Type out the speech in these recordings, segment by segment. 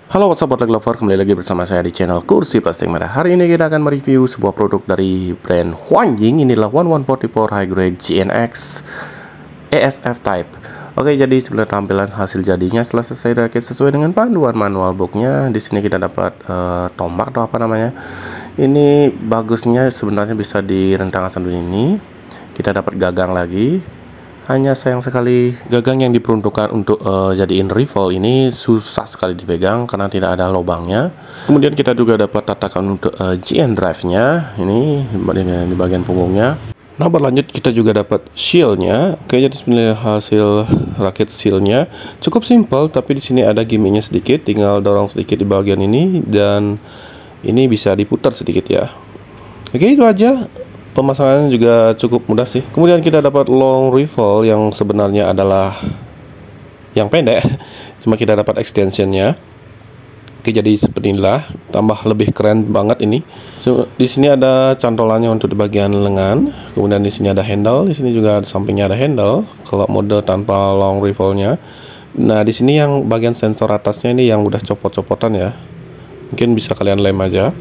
Halo what's up Botlek Lover, kembali lagi bersama saya di channel Kursi Plastik Merah. Hari ini kita akan mereview sebuah produk dari brand Huanjing. Inilah 1144 High Grade GNX ESF Type. Oke, jadi sebenarnya tampilan hasil jadinya setelah selesai dirakit sesuai dengan panduan manual booknya. Di sini kita dapat tombak atau apa namanya. Ini bagusnya sebenarnya bisa direntangkan seperti ini. Kita dapat gagang lagi. Hanya sayang sekali gagang yang diperuntukkan untuk jadiin rifle ini susah sekali dipegang karena tidak ada lubangnya. Kemudian kita juga dapat tatakan untuk GN drive-nya ini di bagian punggungnya. Nah, berlanjut kita juga dapat shieldnya. Oke, jadi sebenarnya hasil rakit shieldnya cukup simpel, tapi di sini ada gimmicknya sedikit. Tinggal dorong sedikit di bagian ini dan ini bisa diputar sedikit ya. Oke, itu aja. Pemasangannya juga cukup mudah sih. Kemudian kita dapat long rifle yang sebenarnya adalah yang pendek, cuma kita dapat extensionnya. Oke, jadi seperti inilah, tambah lebih keren banget ini. Di sini ada cantolannya untuk di bagian lengan. Kemudian di sini ada handle, di sini juga sampingnya ada handle. Kalau mode tanpa long rifle-nya. Nah, di sini yang bagian sensor atasnya ini yang udah copot-copotan ya. Mungkin bisa kalian lem aja.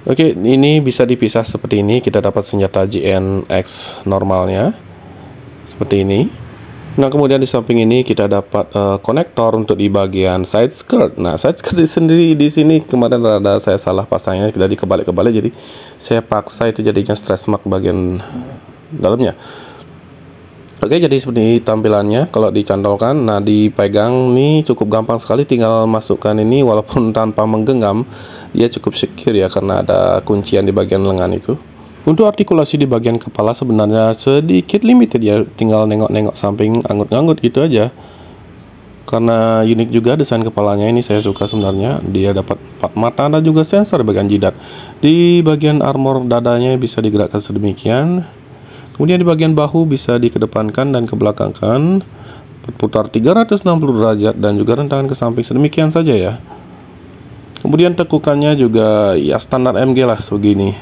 Oke, ini bisa dipisah seperti ini. Kita dapat senjata GNX normalnya seperti ini. Nah, kemudian di samping ini kita dapat konektor untuk di bagian side skirt. Nah, side skirt sendiri di sini kemarin ada saya salah pasangnya, jadi kebalik-kebalik. Jadi saya paksa itu jadinya stress mark bagian dalamnya. Oke, jadi seperti ini tampilannya kalau dicantolkan. Nah, dipegang nih cukup gampang sekali, tinggal masukkan ini walaupun tanpa menggenggam. Dia cukup secure ya karena ada kuncian di bagian lengan itu. Untuk artikulasi di bagian kepala sebenarnya sedikit limited ya, tinggal nengok-nengok samping, anggut-anggut gitu aja. Karena unik juga desain kepalanya ini, saya suka sebenarnya. Dia dapat 4 mata dan juga sensor di bagian jidat. Di bagian armor dadanya bisa digerakkan sedemikian. Kemudian di bagian bahu bisa dikedepankan dan kebelakangkan, berputar 360 derajat dan juga rentangan ke samping sedemikian saja ya. Kemudian tekukannya juga ya standar MG lah segini.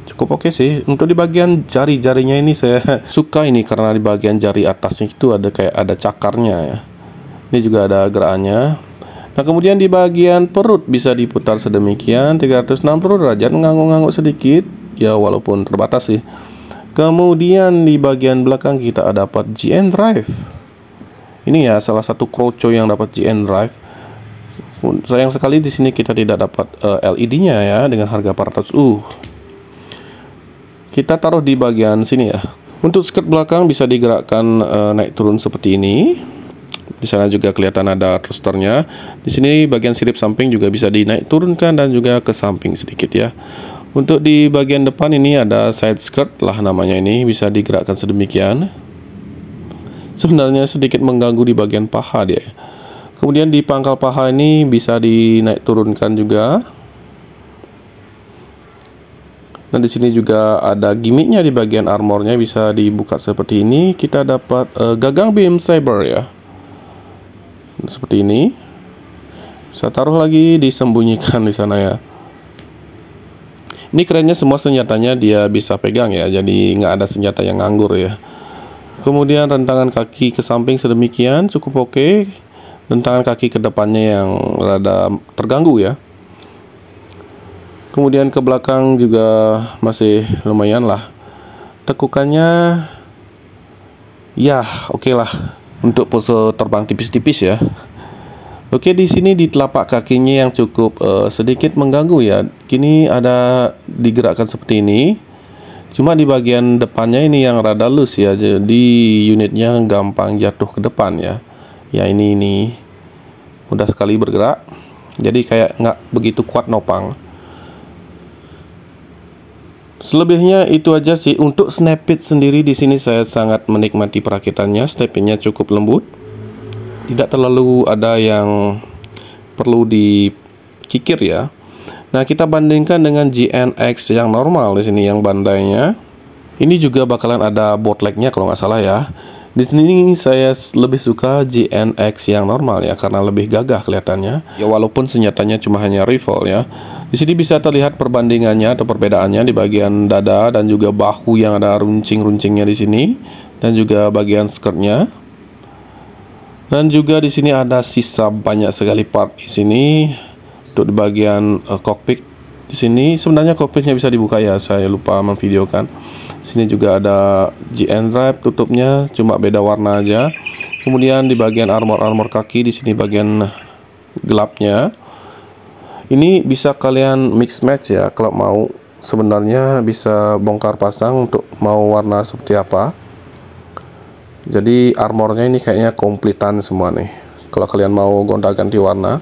Cukup oke sih. Untuk di bagian jari-jarinya ini saya suka ini karena di bagian jari atasnya itu ada kayak ada cakarnya ya. Ini juga ada gerakannya. Nah, kemudian di bagian perut bisa diputar sedemikian 360 derajat, ngangguk-ngangguk sedikit ya walaupun terbatas sih. Kemudian di bagian belakang kita dapat GN drive. Ini ya salah satu kroco yang dapat GN drive. Sayang sekali di sini kita tidak dapat LED-nya ya dengan harga 400. Kita taruh di bagian sini ya. Untuk skirt belakang bisa digerakkan naik turun seperti ini. Di sana juga kelihatan ada thrusternya. Di sini bagian sirip samping juga bisa dinaik turunkan dan juga ke samping sedikit ya. Untuk di bagian depan ini ada side skirt lah namanya, ini bisa digerakkan sedemikian. Sebenarnya sedikit mengganggu di bagian paha dia. Kemudian di pangkal paha ini bisa dinaik turunkan juga. Nah, di sini juga ada gimmicknya di bagian armornya, bisa dibuka seperti ini. Kita dapat gagang beam saber ya. Seperti ini. Saya taruh lagi, disembunyikan di sana ya. Ini kerennya semua senjatanya dia bisa pegang ya, jadi nggak ada senjata yang nganggur ya. Kemudian rentangan kaki ke samping sedemikian cukup oke. Rentangan kaki ke depannya yang rada terganggu ya. Kemudian ke belakang juga masih lumayan lah. Tekukannya ya oke lah untuk pose terbang tipis-tipis ya. Oke, di sini di telapak kakinya yang cukup sedikit mengganggu ya. Kini ada digerakkan seperti ini. Cuma di bagian depannya ini yang rada loose ya. Jadi unitnya gampang jatuh ke depan ya. Ya ini mudah sekali bergerak. Jadi kayak nggak begitu kuat nopang. Selebihnya itu aja sih. Untuk snap-it sendiri di sini saya sangat menikmati perakitannya. Snap-itnya cukup lembut. Tidak terlalu ada yang perlu dikikir ya. Nah, kita bandingkan dengan GNX yang normal di sini yang bandainya. Ini juga bakalan ada bootlegnya kalau nggak salah ya. Di sini saya lebih suka GNX yang normal ya karena lebih gagah kelihatannya. Ya walaupun senjatanya cuma hanya rifle ya. Di sini bisa terlihat perbandingannya atau perbedaannya di bagian dada dan juga bahu yang ada runcing-runcingnya di sini dan juga bagian skirtnya. Dan juga di sini ada sisa banyak sekali part di sini untuk di bagian cockpit. Di sini sebenarnya cockpitnya bisa dibuka ya, saya lupa memvideokan. Sini juga ada GN drive tutupnya, cuma beda warna aja. Kemudian di bagian armor kaki, di sini bagian gelapnya. Ini bisa kalian mix match ya, kalau mau. Sebenarnya bisa bongkar pasang untuk mau warna seperti apa. Jadi armornya ini kayaknya kompletan semua nih, kalau kalian mau gonta-ganti warna.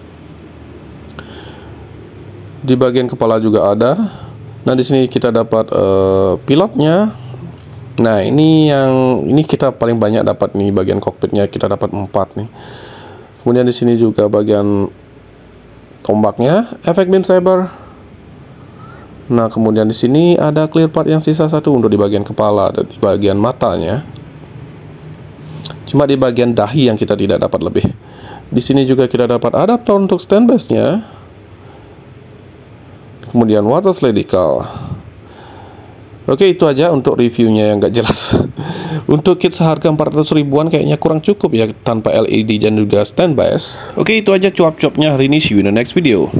Di bagian kepala juga ada. Nah, di sini kita dapat pilotnya. Nah, ini kita paling banyak dapat nih, bagian kokpitnya kita dapat 4 nih. Kemudian di sini juga bagian tombaknya, efek beam saber. Nah, kemudian di sini ada clear part yang sisa satu untuk di bagian kepala dan di bagian matanya. Cuma di bagian dahi yang kita tidak dapat lebih. Di sini juga kita dapat adaptor untuk stand base-nya. Kemudian water slide decal. Oke, itu aja untuk reviewnya yang gak jelas. Untuk kit seharga 400 ribuan kayaknya kurang cukup ya tanpa LED dan juga stand base. Oke, itu aja cuap-cuapnya hari ini. See you in the next video.